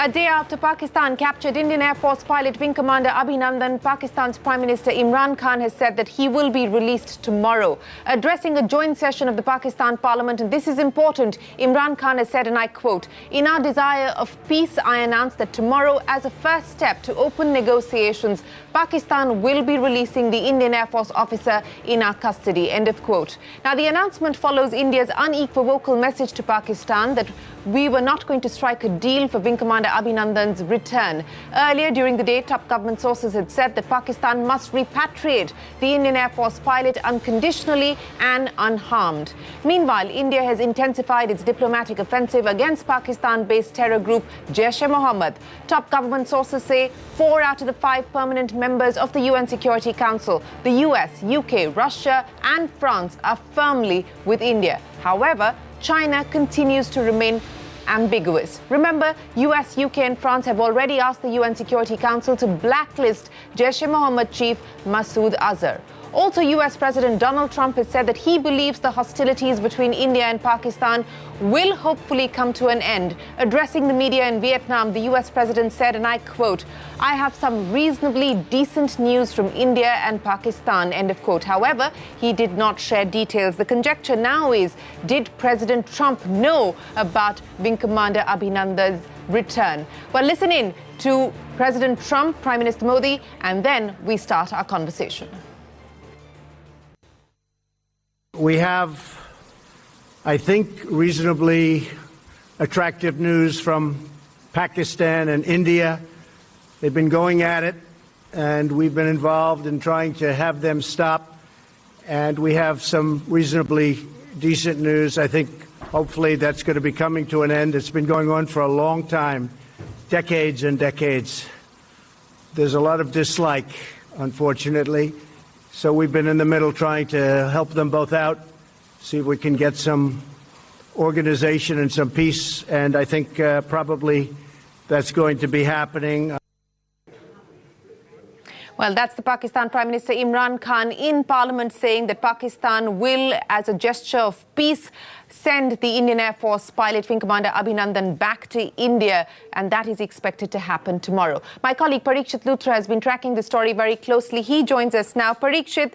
A day after Pakistan captured Indian Air Force pilot Wing Commander Abhinandan, Pakistan's Prime Minister Imran Khan has said that he will be released tomorrow. Addressing a joint session of the Pakistan Parliament, and this is important, Imran Khan has said, and I quote, "In our desire of peace, I announce that tomorrow, as a first step to open negotiations, Pakistan will be releasing the Indian Air Force officer in our custody," end of quote. Now, the announcement follows India's unequivocal message to Pakistan that we were not going to strike a deal for Wing Commander Abhinandan's return. Earlier during the day, top government sources had said that Pakistan must repatriate the Indian Air Force pilot unconditionally and unharmed. Meanwhile, India has intensified its diplomatic offensive against Pakistan-based terror group Jaish-e-Mohammed. Top government sources say 4 out of the 5 permanent members of the UN Security Council, the US, UK, Russia and France, are firmly with India. However, China continues to remain ambiguous. Remember, US, UK and France have already asked the UN Security Council to blacklist Jaish-e-Mohammed chief Masood Azhar. Also, US President Donald Trump has said that he believes the hostilities between India and Pakistan will hopefully come to an end. Addressing the media in Vietnam, the US President said, and I quote, "I have some reasonably decent news from India and Pakistan," end of quote. However, he did not share details. The conjecture now is, did President Trump know about Wing Commander Abhinandan's return? Well, listen in to President Trump, Prime Minister Modi, and then we start our conversation. We have, I think, reasonably attractive news from Pakistan and India. They've been going at it, and we've been involved in trying to have them stop. And we have some reasonably decent news. I think, hopefully, that's going to be coming to an end. It's been going on for a long time, decades and decades. There's a lot of dislike, unfortunately. So we've been in the middle trying to help them both out, see if we can get some organization and some peace. And I think probably that's going to be happening. Well, that's the Pakistan Prime Minister Imran Khan in Parliament saying that Pakistan will, as a gesture of peace, send the Indian Air Force pilot Wing Commander Abhinandan back to India, and that is expected to happen tomorrow. My colleague Parikshit Luthra has been tracking the story very closely. He joins us now. Parikshit,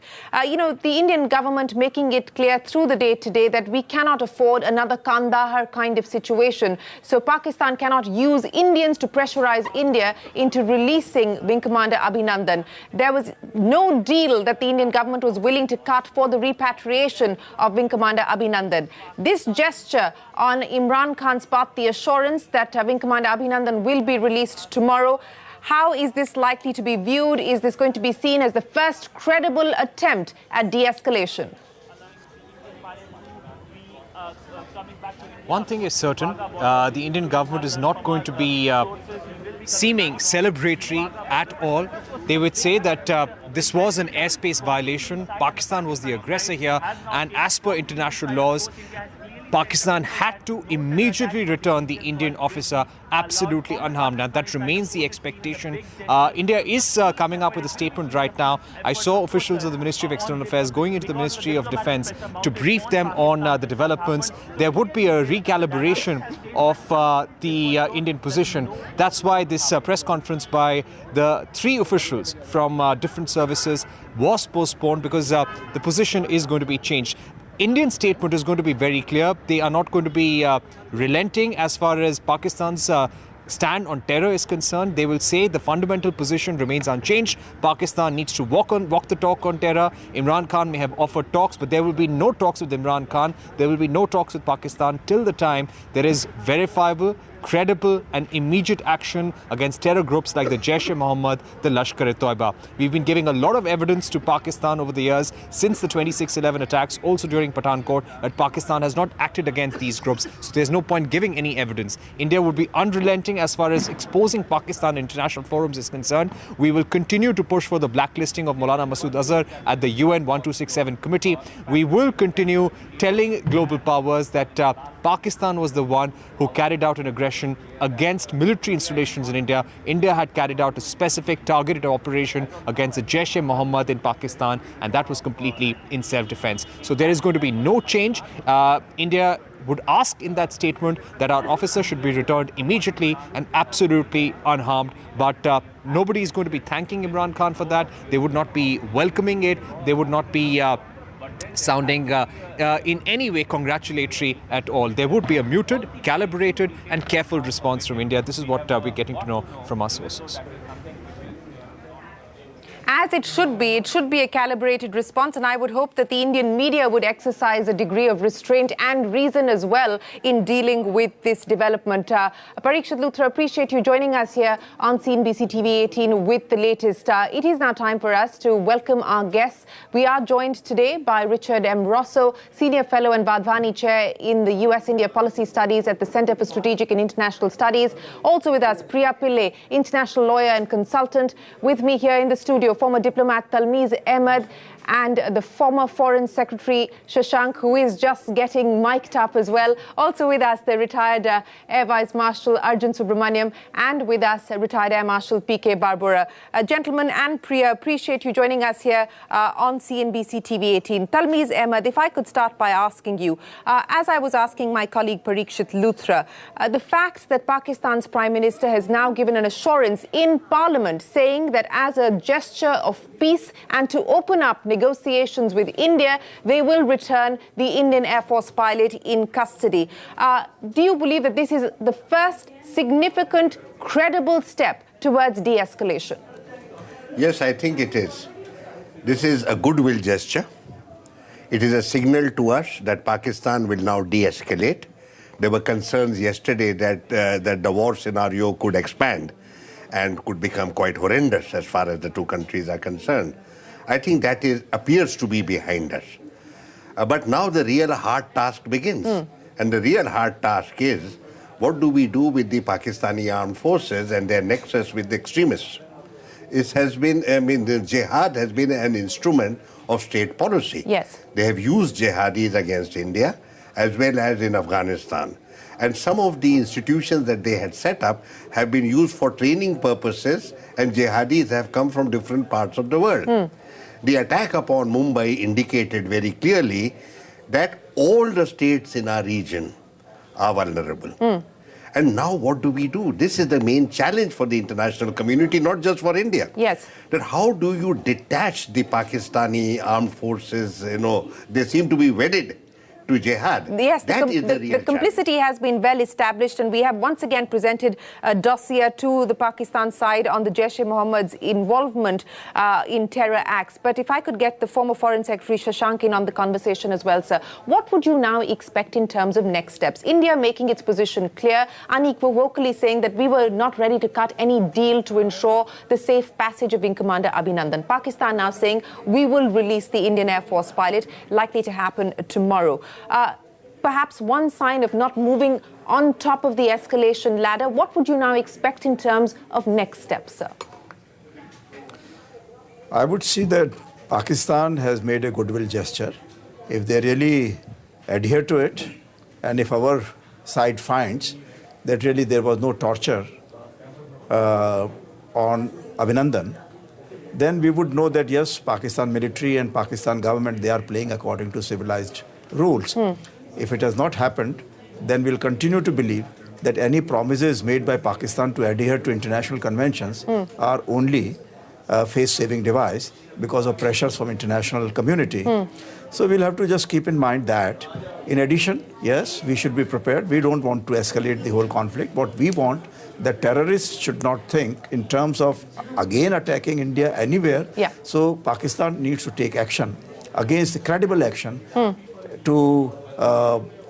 the Indian government making it clear through the day today that we cannot afford another Kandahar kind of situation. So Pakistan cannot use Indians to pressurize India into releasing Wing Commander Abhinandan. There was no deal that the Indian government was willing to cut for the repatriation of Wing Commander Abhinandan. This gesture on Imran Khan's part, the assurance that Wing Commander Abhinandan will be released tomorrow, how is this likely to be viewed? Is this going to be seen as the first credible attempt at de-escalation? One thing is certain, the Indian government is not going to be seeming celebratory at all. They would say that this was an airspace violation. Pakistan was the aggressor here, and as per international laws, Pakistan had to immediately return the Indian officer absolutely unharmed. And that remains the expectation. India is coming up with a statement right now. I saw officials of the Ministry of External Affairs going into the Ministry of Defence to brief them on the developments. There would be a recalibration of the Indian position. That's why this press conference by the 3 officials from different services was postponed, because the position is going to be changed. Indian statement is going to be very clear. They are not going to be relenting as far as Pakistan's stand on terror is concerned. They will say the fundamental position remains unchanged. Pakistan needs to walk the talk on terror. Imran Khan may have offered talks, but there will be no talks with Imran Khan. There will be no talks with Pakistan till the time there is verifiable, credible and immediate action against terror groups like the Jaish-e-Mohammed, the Lashkar-e-Toiba. We've been giving a lot of evidence to Pakistan over the years since the 26/11 attacks, also during Pathankot, that Pakistan has not acted against these groups. So there's no point giving any evidence. India would be unrelenting as far as exposing Pakistan in international forums is concerned. We will continue to push for the blacklisting of Maulana Masood Azhar at the UN 1267 committee. We will continue telling global powers that Pakistan was the one who carried out an aggression against military installations in India. India had carried out a specific targeted operation against the Jaish-e-Mohammed in Pakistan, and that was completely in self-defense. So there is going to be no change. India would ask in that statement that our officer should be returned immediately and absolutely unharmed. But nobody is going to be thanking Imran Khan for that. They would not be welcoming it. They would not be sounding in any way congratulatory at all. There would be a muted, calibrated and careful response from India. This is what we're getting to know from our sources. As it should be a calibrated response, and I would hope that the Indian media would exercise a degree of restraint and reason as well in dealing with this development. Parikshit Luthra, appreciate you joining us here on CNBC TV 18 with the latest. It is now time for us to welcome our guests. We are joined today by Richard M. Rosso, Senior Fellow and Vadhvani Chair in the US-India Policy Studies at the Center for Strategic and International Studies. Also with us, Priya Pillai, international lawyer and consultant. With me here in the studio, former diplomat Talmiz Ahmed and the former Foreign Secretary Shashank, who is just getting mic'd up as well. Also with us, the retired Air Vice Marshal Arjun Subramaniam, and with us, retired Air Marshal P.K. Barbora. Gentlemen and Priya, appreciate you joining us here on CNBC TV 18. Talmiz Ahmed, if I could start by asking you, as I was asking my colleague Parikshit Luthra, the fact that Pakistan's Prime Minister has now given an assurance in Parliament saying that as a gesture of peace and to open up negotiations with India, they will return the Indian Air Force pilot in custody. Do you believe that this is the first significant, credible step towards de-escalation? Yes, I think it is. This is a goodwill gesture. It is a signal to us that Pakistan will now de-escalate. There were concerns yesterday that the war scenario could expand and could become quite horrendous as far as the two countries are concerned. I think that appears to be behind us. But now the real hard task begins. And the real hard task is, what do we do with the Pakistani armed forces and their nexus with the extremists? It has been, the jihad has been an instrument of state policy. Yes. They have used jihadis against India as well as in Afghanistan. And some of the institutions that they had set up have been used for training purposes, and jihadis have come from different parts of the world. The attack upon Mumbai indicated very clearly that all the states in our region are vulnerable. And now what do we do? This is the main challenge for the international community, not just for India. Yes. That how do you detach the Pakistani armed forces? They seem to be wedded to jihad. Yes, the complicity has been well established, and we have once again presented a dossier to the Pakistan side on the Jaish-e-Mohammed's involvement in terror acts. But if I could get the former Foreign Secretary Shashank in on the conversation as well, sir, what would you now expect in terms of next steps? India making its position clear, unequivocally saying that we were not ready to cut any deal to ensure the safe passage of Wing Commander Abhinandan. Pakistan now saying we will release the Indian Air Force pilot, likely to happen tomorrow. Perhaps one sign of not moving on top of the escalation ladder. What would you now expect in terms of next steps, sir? I would see that Pakistan has made a goodwill gesture. If they really adhere to it, and if our side finds that really there was no torture on Abhinandan, then we would know that yes, Pakistan military and Pakistan government, they are playing according to civilized rules. If it has not happened, then we'll continue to believe that any promises made by Pakistan to adhere to international conventions are only a face-saving device because of pressures from international community. So we'll have to just keep in mind that, in addition, yes, we should be prepared. We don't want to escalate the whole conflict. What we want, that terrorists should not think in terms of again attacking India anywhere. Yeah. So Pakistan needs to take action against the credible action to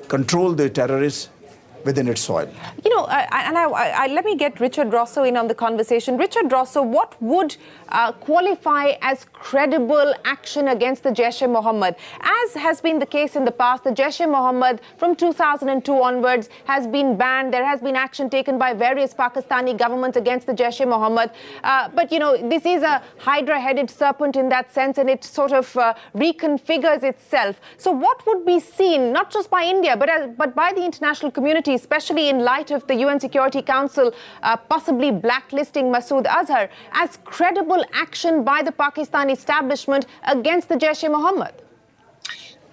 control the terrorists within its soil. Let me get Richard Rosso in on the conversation. Richard Rosso, what would qualify as credible action against the Jaish-e-Mohammed? As has been the case in the past, the Jaish-e-Mohammed from 2002 onwards has been banned. There has been action taken by various Pakistani governments against the Jaish-e-Mohammed. But, this is a hydra-headed serpent in that sense, and it sort of reconfigures itself. So what would be seen, not just by India, but by the international community, especially in light of the UN Security Council possibly blacklisting Masood Azhar, as credible action by the Pakistan establishment against the Jaish-e-Mohammed?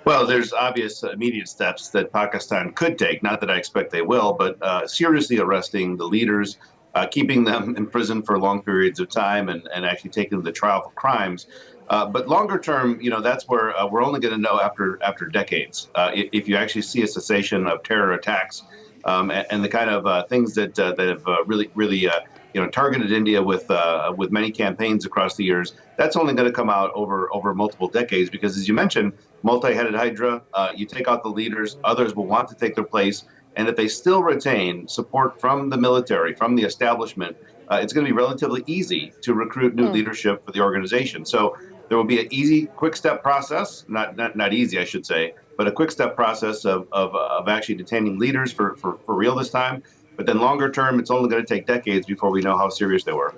Well, there's obvious immediate steps that Pakistan could take, not that I expect they will, but seriously arresting the leaders, keeping them in prison for long periods of time, and actually taking them to trial for crimes. But longer term, that's where we're only going to know after decades. If you actually see a cessation of terror attacks and the kind of things that have really targeted India with many campaigns across the years, that's only going to come out over multiple decades. Because as you mentioned, multi-headed hydra, you take out the leaders, others will want to take their place. And if they still retain support from the military, from the establishment, it's going to be relatively easy to recruit new leadership for the organization. So there will be an easy, quick step process, not easy, I should say, but a quick step process of actually detaining leaders for real this time. But then longer term, it's only going to take decades before we know how serious they were.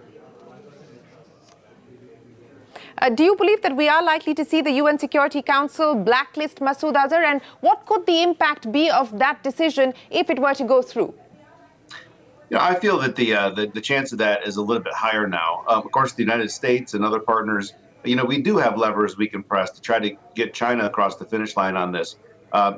Do you believe that we are likely to see the UN Security Council blacklist Masood Azhar? And what could the impact be of that decision if it were to go through? I feel that the chance of that is a little bit higher now. Of course, the United States and other partners, we do have levers we can press to try to get China across the finish line on this.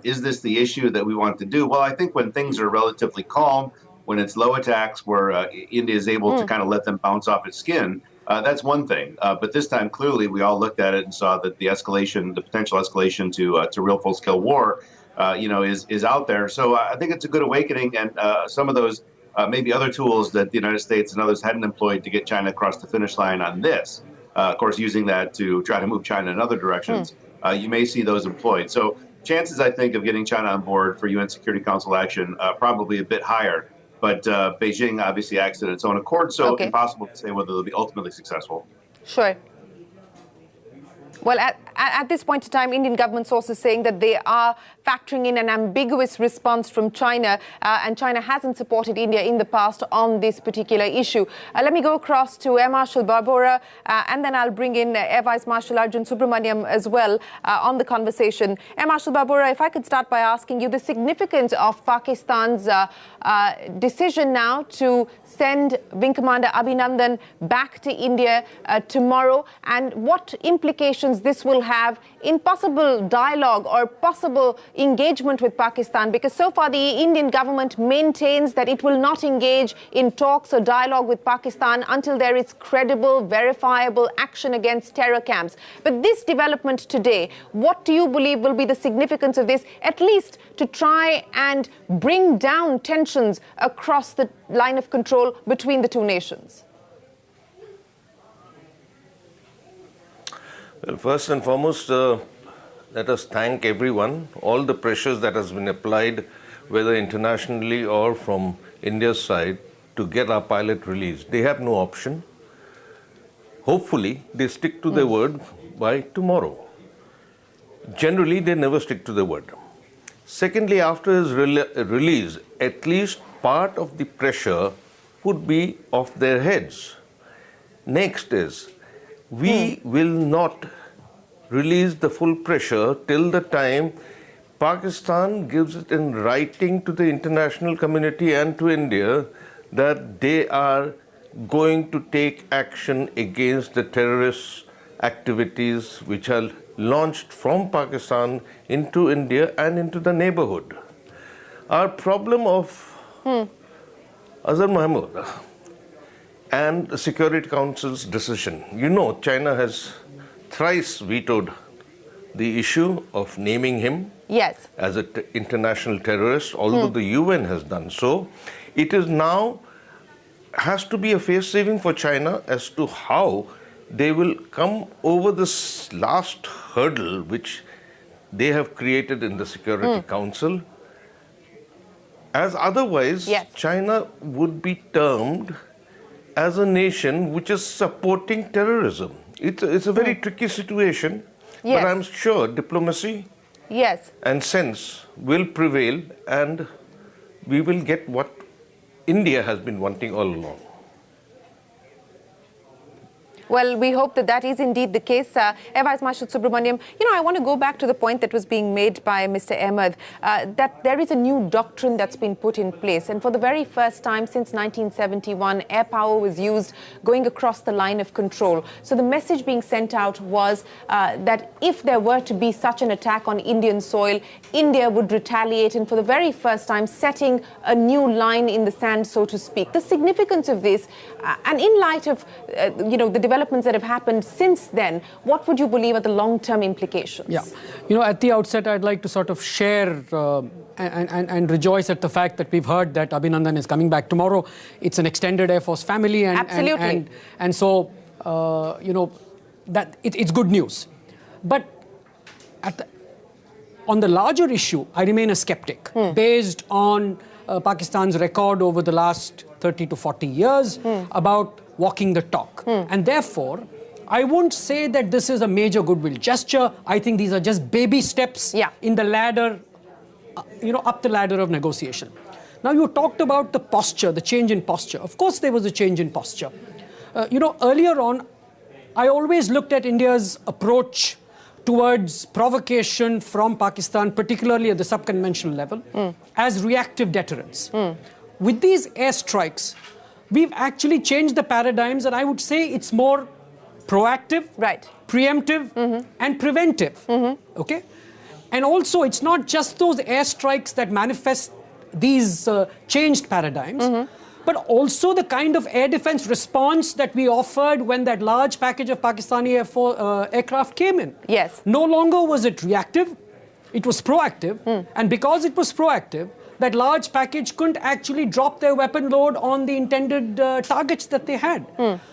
Is this the issue that we want to do? Well, I think when things are relatively calm, when it's low attacks where India is able to kind of let them bounce off its skin, that's one thing. But this time, clearly, we all looked at it and saw that the potential escalation to real full-scale war, is out there. So I think it's a good awakening, and some of those maybe other tools that the United States and others hadn't employed to get China across the finish line on this. Of course, using that to try to move China in other directions, you may see those employed. So chances, I think, of getting China on board for UN Security Council action probably a bit higher. But Beijing obviously acts in its own accord, so impossible to say whether they'll be ultimately successful. Sure. Well, at this point in time, Indian government sources saying that they are factoring in an ambiguous response from China, and China hasn't supported India in the past on this particular issue. Let me go across to Air Marshal Barbora, and then I'll bring in Air Vice Marshal Arjun Subramaniam as well on the conversation. Air Marshal Barbora, if I could start by asking you the significance of Pakistan's decision now to send Wing Commander Abhinandan back to India tomorrow, and what implications this will have in possible dialogue or possible engagement with Pakistan, because so far the Indian government maintains that it will not engage in talks or dialogue with Pakistan until there is credible, verifiable action against terror camps. But this development today, what do you believe will be the significance of this, at least to try and bring down tensions across the line of control between the two nations? Well, first and foremost, let us thank everyone, all the pressures that has been applied, whether internationally or from India's side, to get our pilot released. They have no option. Hopefully, they stick to their word by tomorrow. Generally, they never stick to their word. Secondly, after his release, at least part of the pressure would be off their heads. Next is, we will not release the full pressure till the time Pakistan gives it in writing to the international community and to India that they are going to take action against the terrorist activities which are launched from Pakistan into India and into the neighborhood. Our problem of Azhar Mahmood and the Security Council's decision. China has thrice vetoed the issue of naming him as an international terrorist, although the UN has done so. It is now has to be a face saving for China as to how they will come over this last hurdle which they have created in the Security Council. As otherwise, China would be termed as a nation which is supporting terrorism. It's a very tricky situation, but I'm sure diplomacy and sense will prevail, and we will get what India has been wanting all along. Well, we hope that that is indeed the case. Vice Marshal Subramaniam, I want to go back to the point that was being made by Mr. Ahmed, that there is a new doctrine that's been put in place. And for the very first time since 1971, air power was used going across the line of control. So the message being sent out was that if there were to be such an attack on Indian soil, India would retaliate, and for the very first time setting a new line in the sand, so to speak. The significance of this, and in light of the developments that have happened since then, what would you believe are the long-term implications? Yeah, at the outset, I'd like to sort of share and rejoice at the fact that we've heard that Abhinandan is coming back tomorrow. It's an extended Air Force family, absolutely, and so that it's good news. But on the larger issue, I remain a skeptic based on Pakistan's record over the last 30 to 40 years about walking the talk. And therefore, I won't say that this is a major goodwill gesture. I think these are just baby steps in the ladder, up the ladder of negotiation. Now, you talked about the posture, the change in posture. Of course, there was a change in posture. Earlier on, I always looked at India's approach towards provocation from Pakistan, particularly at the subconventional level, as reactive deterrence. With these airstrikes, we've actually changed the paradigms, and I would say it's more proactive, preemptive, and preventive. Okay? And also, it's not just those airstrikes that manifest these changed paradigms, but also the kind of air defense response that we offered when that large package of Pakistani aircraft came in. Yes. No longer was it reactive, it was proactive. And because it was proactive, that large package couldn't actually drop their weapon load on the intended targets that they had.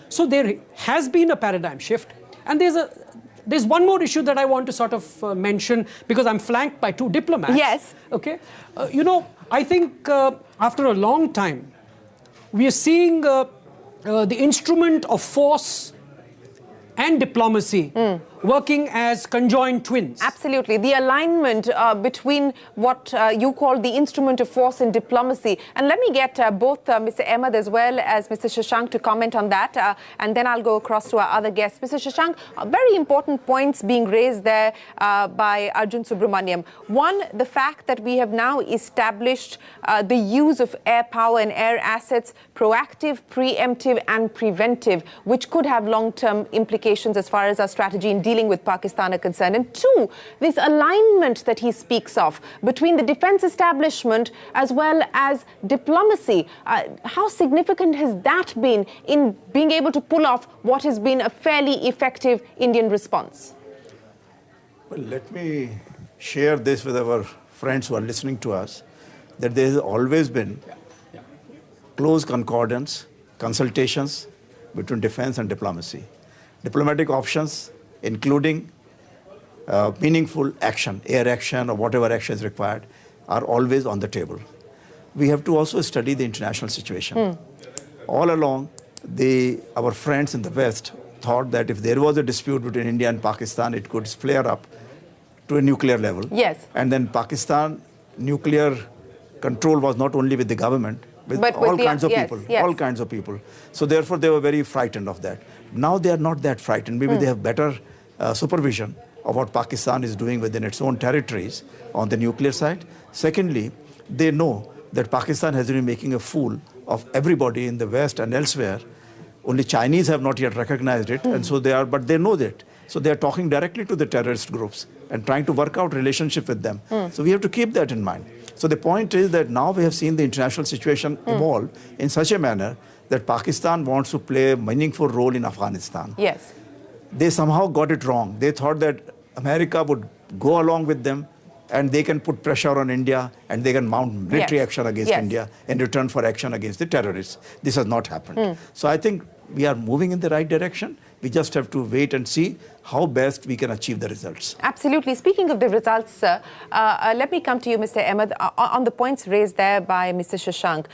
So there has been a paradigm shift. And there's one more issue that I want to sort of mention, because I'm flanked by two diplomats. Yes. Okay. I think after a long time, we are seeing the instrument of force and diplomacy working as conjoined twins. Absolutely. The alignment between what you call the instrument of force and diplomacy. And let me get both Mr. Ahmed as well as Mr. Shashank to comment on that. And then I'll go across to our other guests. Mr. Shashank, very important points being raised there by Arjun Subramaniam. One, the fact that we have now established the use of air power and air assets, proactive, preemptive and preventive, which could have long-term implications as far as our strategy in dealing with Pakistan are concerned. And two, this alignment that he speaks of between the defense establishment as well as diplomacy. How significant has that been in being able to pull off what has been a fairly effective Indian response? Well, let me share this with our friends who are listening to us, that there has always been close concordance, consultations between defense and diplomacy. Diplomatic options, including meaningful action, air action or whatever action is required, are always on the table. We have to also study the international situation. All along, our friends in the West thought that if there was a dispute between India and Pakistan, it could flare up to a nuclear level. Yes. And then Pakistan nuclear control was not only with the government, but all kinds of people, all kinds of people. So therefore, they were very frightened of that. Now they are not that frightened. Maybe they have better supervision of what Pakistan is doing within its own territories on the nuclear side. Secondly, they know that Pakistan has been making a fool of everybody in the West and elsewhere. Only Chinese have not yet recognized it, and so they are, but they know that. So they are talking directly to the terrorist groups and trying to work out relationship with them. So we have to keep that in mind. So the point is that now we have seen the international situation evolve in such a manner that Pakistan wants to play a meaningful role in Afghanistan. Yes. They somehow got it wrong. They thought that America would go along with them and they can put pressure on India and they can mount military action against India in return for action against the terrorists. This has not happened. So I think we are moving in the right direction. We just have to wait and see how best we can achieve the results. Absolutely. Speaking of the results, sir, let me come to you, Mr. Ahmed, on the points raised there by Mr. Shashank.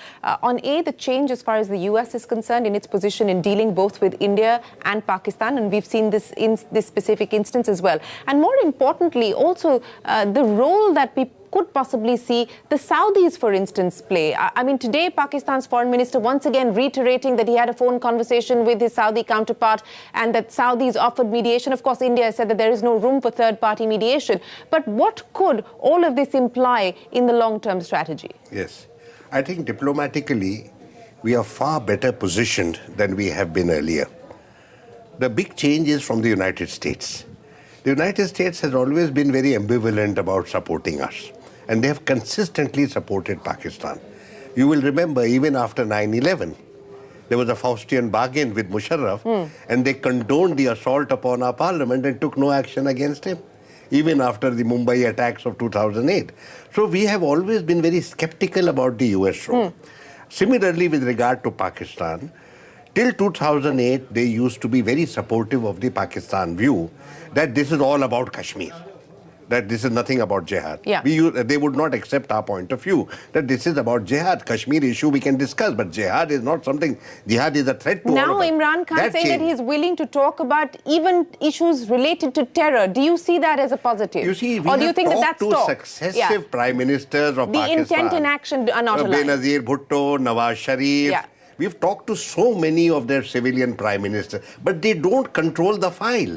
On the change as far as the US is concerned in its position in dealing both with India and Pakistan, and we've seen this in this specific instance as well. And more importantly, also the role that we could possibly see the Saudis, for instance, play? I mean, today, Pakistan's foreign minister once again reiterating that he had a phone conversation with his Saudi counterpart and that Saudis offered mediation. Of course, India has said that there is no room for third-party mediation. But what could all of this imply in the long-term strategy? Yes. I think diplomatically, we are far better positioned than we have been earlier. The big change is from the United States. The United States has always been very ambivalent about supporting us, and they have consistently supported Pakistan. You will remember, even after 9/11, there was a Faustian bargain with Musharraf, and they condoned the assault upon our parliament and took no action against him, even after the Mumbai attacks of 2008. So we have always been very skeptical about the US role. Similarly, with regard to Pakistan, till 2008, they used to be very supportive of the Pakistan view that this is all about Kashmir, that this is nothing about jihad. Yeah. They would not accept our point of view, that this is about jihad. Kashmir issue we can discuss, but jihad is not something, jihad is a threat to all Now of us. Imran Khan saying that he's willing to talk about even issues related to terror. Do you see that as a positive? You see, we or do you have think that talked that's to talk? successive prime ministers of the Pakistan. intent and action are not aligned. Benazir Bhutto, Nawaz Sharif. Yeah. We've talked to so many of their civilian prime ministers, but they don't control the file.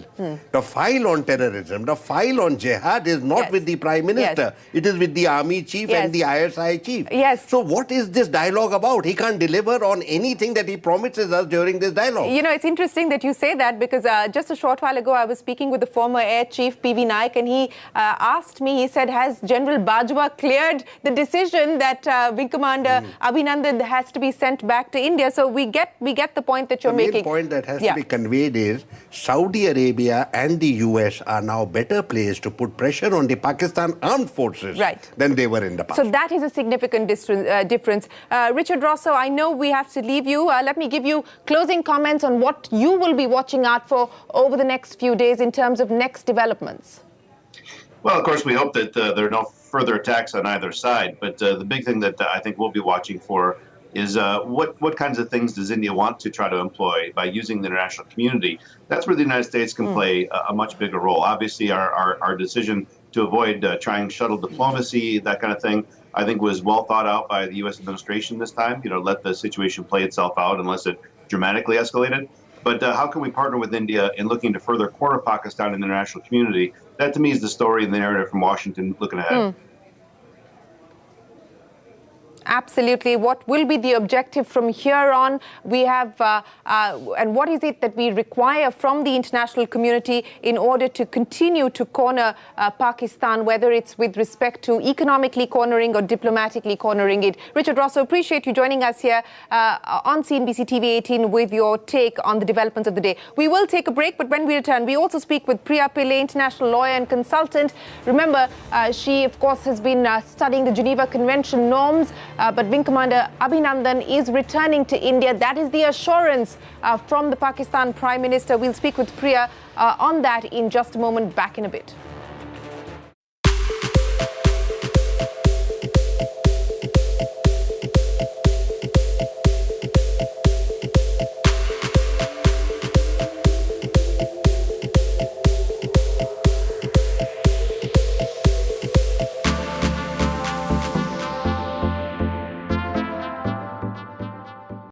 The file on terrorism, the file on jihad is not with the prime minister. It is with the army chief and the ISI chief. So what is this dialogue about? He can't deliver on anything that he promises us during this dialogue. You know, it's interesting that you say that because just a short while ago, I was speaking with the former Air Chief, PV Naik, and he asked me, he said, has General Bajwa cleared the decision that Wing Commander Abhinandan has to be sent back to India? So we get the point that you're making. The main point that has to be conveyed is Saudi Arabia and the US are now better placed to put pressure on the Pakistan armed forces than they were in the past. So that is a significant difference. Richard Rosso, I know we have to leave you. Let me give you closing comments on what you will be watching out for over the next few days in terms of next developments. Well, of course, we hope that there are no further attacks on either side. But the big thing that I think we'll be watching for is what kinds of things does India want to try to employ by using the international community? That's where the United States can play a much bigger role. Obviously, our decision to avoid trying shuttle diplomacy, that kind of thing, I think was well thought out by the U.S. administration this time. You know, let the situation play itself out unless it dramatically escalated. But how can we partner with India in looking to further corner Pakistan in the international community? That, to me, is the story and the narrative from Washington looking ahead. Absolutely. What will be the objective from here on? We have, and what is it that we require from the international community in order to continue to corner Pakistan, whether it's with respect to economically cornering or diplomatically cornering it? Richard Rosso, appreciate you joining us here on CNBC TV 18 with your take on the developments of the day. We will take a break, but when we return, we also speak with Priya Pillai, international lawyer and consultant. Remember, she, of course, has been studying the Geneva Convention norms. But Wing Commander Abhinandan is returning to India. That is the assurance from the Pakistan Prime Minister. We'll speak with Priya on that in just a moment. Back in a bit.